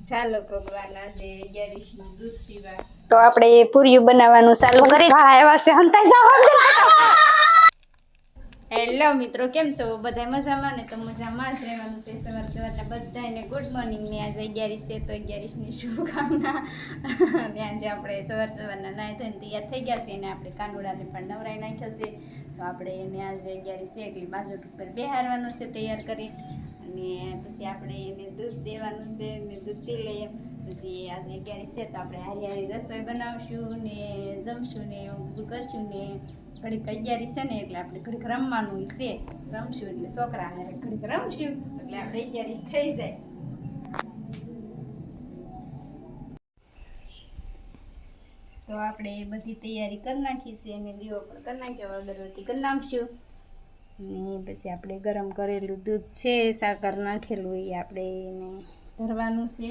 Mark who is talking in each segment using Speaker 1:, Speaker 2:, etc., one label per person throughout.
Speaker 1: ચાલો ભગવાન આજે 11 માં દૂધ પીવા
Speaker 2: તો આપણે પૂરીયું બનાવવાનું ચાલુ કરી. હા એવા છે હંતાઈ જાવ.
Speaker 1: હેલો મિત્રો, કેમ છો? બધા મજામાં ને? તો મજામાં જ રહેવાનું છે. સવારના બધાને ગુડ મોર્નિંગ. ને આજે 11 છે તો 11 ની શુભકામના. અને આજે આપણે સવારના નાઈ ધોઈને તૈયાર થઈ ગયા છે અને આપણે કાનુડાને પણ નવરાઈ નાખ્યો છે. તો આપણે એને આજે 11 છે એટલે બાજુ ઉપર બેહારવાનું છે તૈયાર કરી. અને પછી આપણે એને દૂધ દેવાનું છે ને દૂધ પી લઈએ. પછી આજે 11 છે તો આપણે હારી હારી રસોઈ બનાવશું ને જમશું ને એવું બધું કરશું ને ઘડીક 11 છે ને એટલે આપણે ઘડીક રમવાનું છે. રમશું એટલે છોકરા ઘડીક રમશું એટલે આપણે 11 થઈ જાય. તો આપણે બધી તૈયારી કરી નાખી છે અને દીવો પણ કરી નાખ્યો, અગરબત્તી કરી નાખશું. ને પછી આપણે ગરમ કરેલું દૂધ છે, સાકર નાખેલું, એ આપણે એને ધરવાનું છે.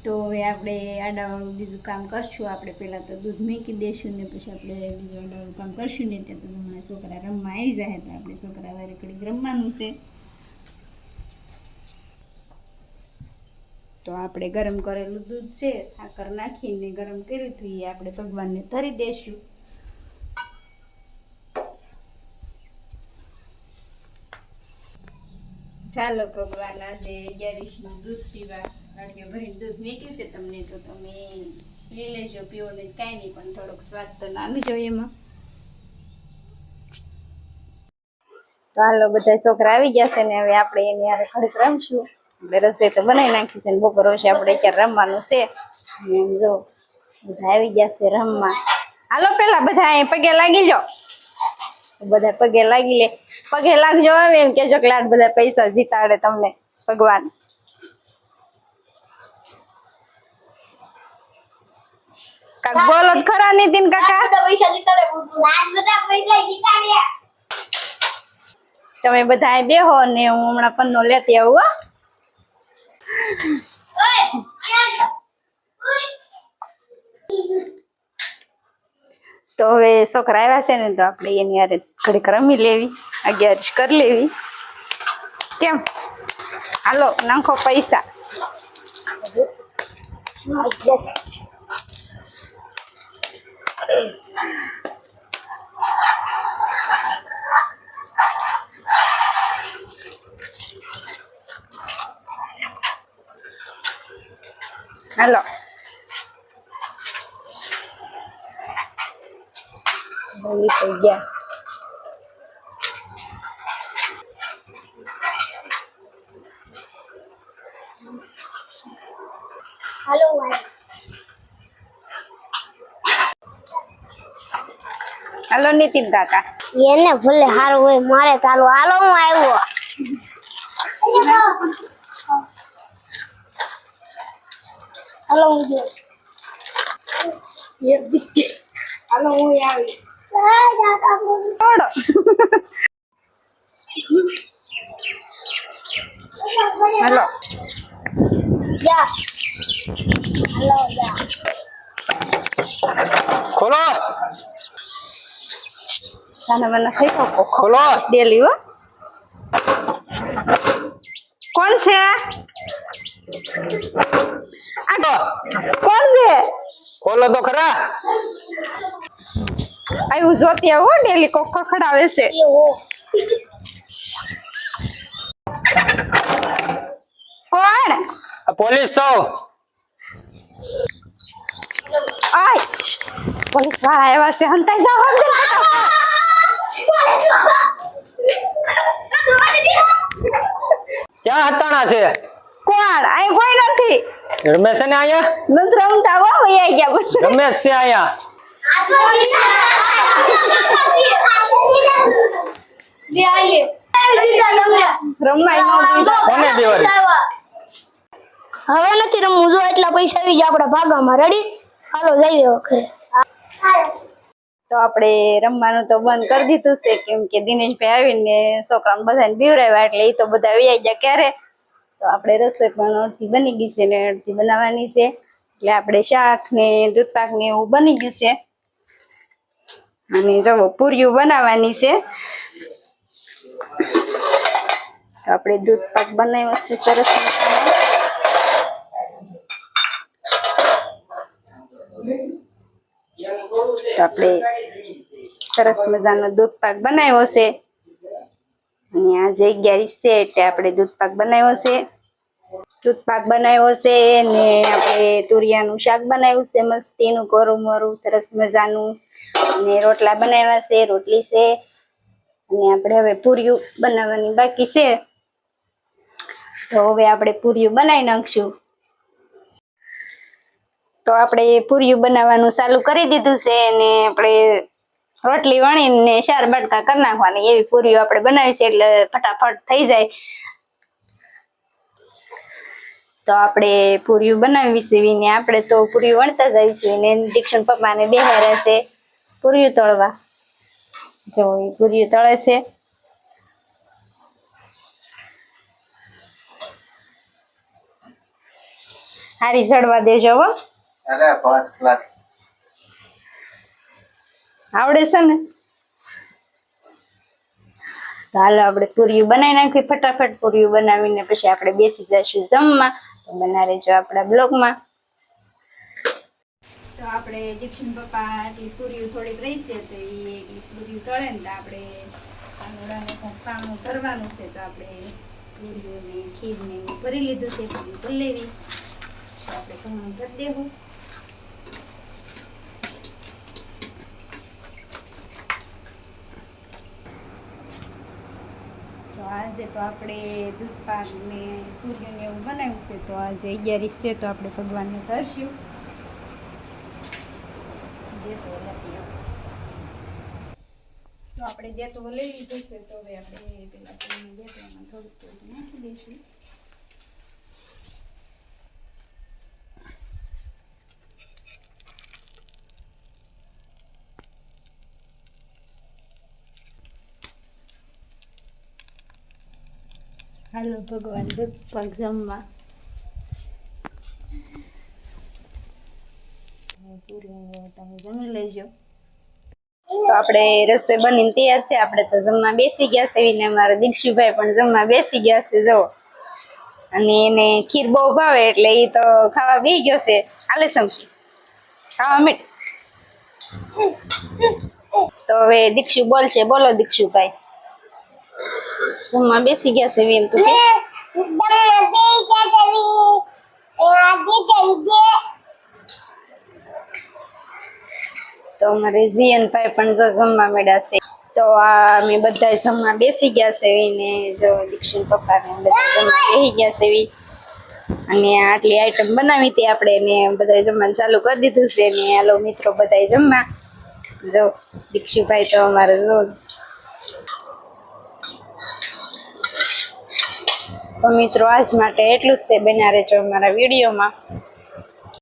Speaker 1: તો હવે આપણે આડાવાળું બીજું કામ કરશું. આપણે પહેલાં તો દૂધ મૂકી દઈશું ને પછી આપણે બીજું આડાવાળું કામ કરશું ને ત્યાં તો હમણાં છોકરા રમવા આવી જાય તો આપણે છોકરા વારે ઘડીક રમવાનું છે. તો આપણે ગરમ કરેલું દૂધ છે, સાકર નાખીને ગરમ કર્યું હતું, એ આપણે ભગવાનને ધરી દઈશું. ચાલો ભગવાન આજે 11 માં દૂધ પીવા ગાડીઓ ભરીને દૂધ મેક્યું છે તમને, તો તમે પી લેજો. પીવો ને કાંઈ નહીં પણ થોડોક સ્વાદ તો નાખજો એમાં.
Speaker 2: તો હાલો બધા છોકરા આવી ગયા છે ને હવે આપણે એની હારે ઘડીક રમશું. એટલે રસોઈ તો બનાવી નાખી છે ને બપોર પછી આપણે અત્યારે રમવાનું છે. એમ જો બધા આવી ગયા છે રમવા. હાલો પેલા બધા અહીં પગે લાગી જાઓ. બધા પગે લાગી લે. પગે લાગજો આવે એમ કેજો કે લાડ બધા પૈસા જીતાડે તમને ભગવાન. કાક બોલો ખરા નીતિન કાકા.
Speaker 3: પૈસા જીતાડે બધા પૈસા જીતાડ્યા.
Speaker 2: તમે બધા અહીં બેહો ને હું હમણાં પન્નો લેતી આવું. તો હવે છોકરા આવ્યા છે ને તો આપણે એની હારે ઘડીક રમી લેવી, 11 કરી લેવી. કેમ? હાલો નાખો પૈસા. હાલો થઈ ગયા.
Speaker 3: હાલો
Speaker 2: હાલો નીતિન કાકા.
Speaker 3: એને ભલે હારું હોય મારે ચાલો. હાલો હું આવ્યો. હાલો હું ગયો.
Speaker 1: હાલો હું આવી.
Speaker 2: થોડો હાલો
Speaker 3: જા. હાલો જા.
Speaker 4: ખોલો
Speaker 2: સાના મને થઈ શકો
Speaker 4: ખોલો.
Speaker 2: ડેલી હો. કોણ છે? કોણ છે?
Speaker 4: ખોલો તો ખરા.
Speaker 2: આવું જોતી આવું ડેલી કોક ખખડાવે છે. કોણ?
Speaker 4: પોલીસ છો?
Speaker 2: આય પોલીસ વાળા આવ્યા છે. હંતાઈ જાવ.
Speaker 4: ક્યાં હતાણા છે?
Speaker 2: કોણ? અહીં કોઈ નથી.
Speaker 4: રમેશ છે ને અહીંયા?
Speaker 2: નથી રમતા હો. વહી ગયા બધા.
Speaker 4: રમેશ છે અહીંયા.
Speaker 2: રમાય નો દીધા.
Speaker 4: કોને દેવારી?
Speaker 3: હવે નથી રમવું. જો એટલા પૈસા આવી જાય આપણા ભાગામાં. રેડી? હાલો જઈએ ઘરે.
Speaker 2: તો આપણે રમવાનું તો બંધ કરી દીધું છે કેમ કે દિનેશભાઈ આવીને છોકરાને બધાને બીવરાવ્યા એટલે એ તો બધા વૈયા ગયા ક્યારે. તો આપણે રસોઈ પણ અડધી બની ગઈ છે ને અડધી બનાવવાની છે. એટલે આપણે શાક ને દૂધ પાક ને એવું બની ગયું છે. અને જો પૂરીયું બનાવવાની છે. તો આપણે દૂધ પાક બનાવ્યો છે સરસ મજાનો. તો આપણે સરસ મજાનો દૂધ પાક બનાવ્યો છે. અને આજે 11 છે એટલે આપણે દૂધ પાક બનાવ્યો છે. દૂધ પાક બનાવ્યો છે ને આપણે તુરિયાનું શાક બનાવ્યું છે મસ્તીનું કોરું મોરું સરસ મજાનું. અને રોટલા બનાવ્યા છે, રોટલી છે. અને આપણે હવે પૂરીયું બનાવવાની બાકી છે. તો હવે આપણે પૂરીયું બનાવી નાખશું. તો આપણે પૂરીયું બનાવવાનું ચાલુ કરી દીધું છે અને આપણે રોટલી વણીને 4 બટકા કરી નાખવાની એવી પૂરીયું આપણે બનાવી છે એટલે ફટાફટ થઈ જાય. તો આપણે પૂરીયું બનાવી છે ને આપણે તો પૂરીયું વણતા જ આવી છે ને દીક્ષણ પપ્પાને બેહાર્યા છે પૂરીયું તળવા. જો એ પૂરીયું તળે છે. હારી સડવા દેજો હો.
Speaker 4: અરે ફર્સ્ટ ક્લાસ.
Speaker 2: આવડે છે ને? તો હાલો આપણે પૂરીયું બનાવી નાખી ફટાફટ. પૂરીયું બનાવીને પછી આપણે બેસી જઈશું જમવા. તો બના રહેજો આપણા બ્લોગમાં. તો આપણે દીક્ષણ પપ્પા આટલી પૂરીયું થોડીક રહી છે તો એ પૂરીયું તળે ને તો આપણે કાનુડાને કામ કરવાનું છે. તો આપણે પૂરીયું ને ખીર ને ભરી લીધું છે. પૂરી કરી લેવી. આપણે કામ કરી દેવું. તો આજે તો આપણે દૂધ પાક ને પૂરીયું ને એવું બનાવ્યું છે. તો આજે 11 છે તો આપણે ભગવાનને ધરશું. તો આપણે દેતો લઈ લીધું છે તો હવે આપણે પેલા દેતોમાં થોડુંક થોડુંક નાખી દઈશું. હાલો ભગવાન દૂધ પાક જમવા. તમે જમી લેજો. તો આપણે રસોઈ બનીને તૈયાર છે. આપણે તો જમવા બેસી ગયા છે ને અમારા દીક્ષુભાઈ પણ જમવા બેસી ગયા છે જો. અને એને ખીર બહુ ભાવે એટલે એ તો ખાવા બેસી ગયો છે. હાલે સમજી ખાવા મીઠ. તો હવે દીક્ષુ બોલશે. બોલો દીક્ષુભાઈ. જમવા બેસી ગયા છે એમ તો તો અમારે જીયનભાઈ પણ જો જમવા મળ્યા છે. તો આ અમે બધા જમવા બેસી ગયા છે ને જો દીક્ષિત પપ્પા ને બધા જમવા બેસી ગયા છે. અને આટલી આઈટમ બનાવી હતી આપણે ને બધા જમવાનું ચાલુ કરી દીધું છે. ને હાલો મિત્રો બધા જમવા. જો દીક્ષુભાઈ તો અમારે જો. તો મિત્રો આજ માટે એટલું જ તે. બન્યા રહેજો અમારા વિડીયોમાં.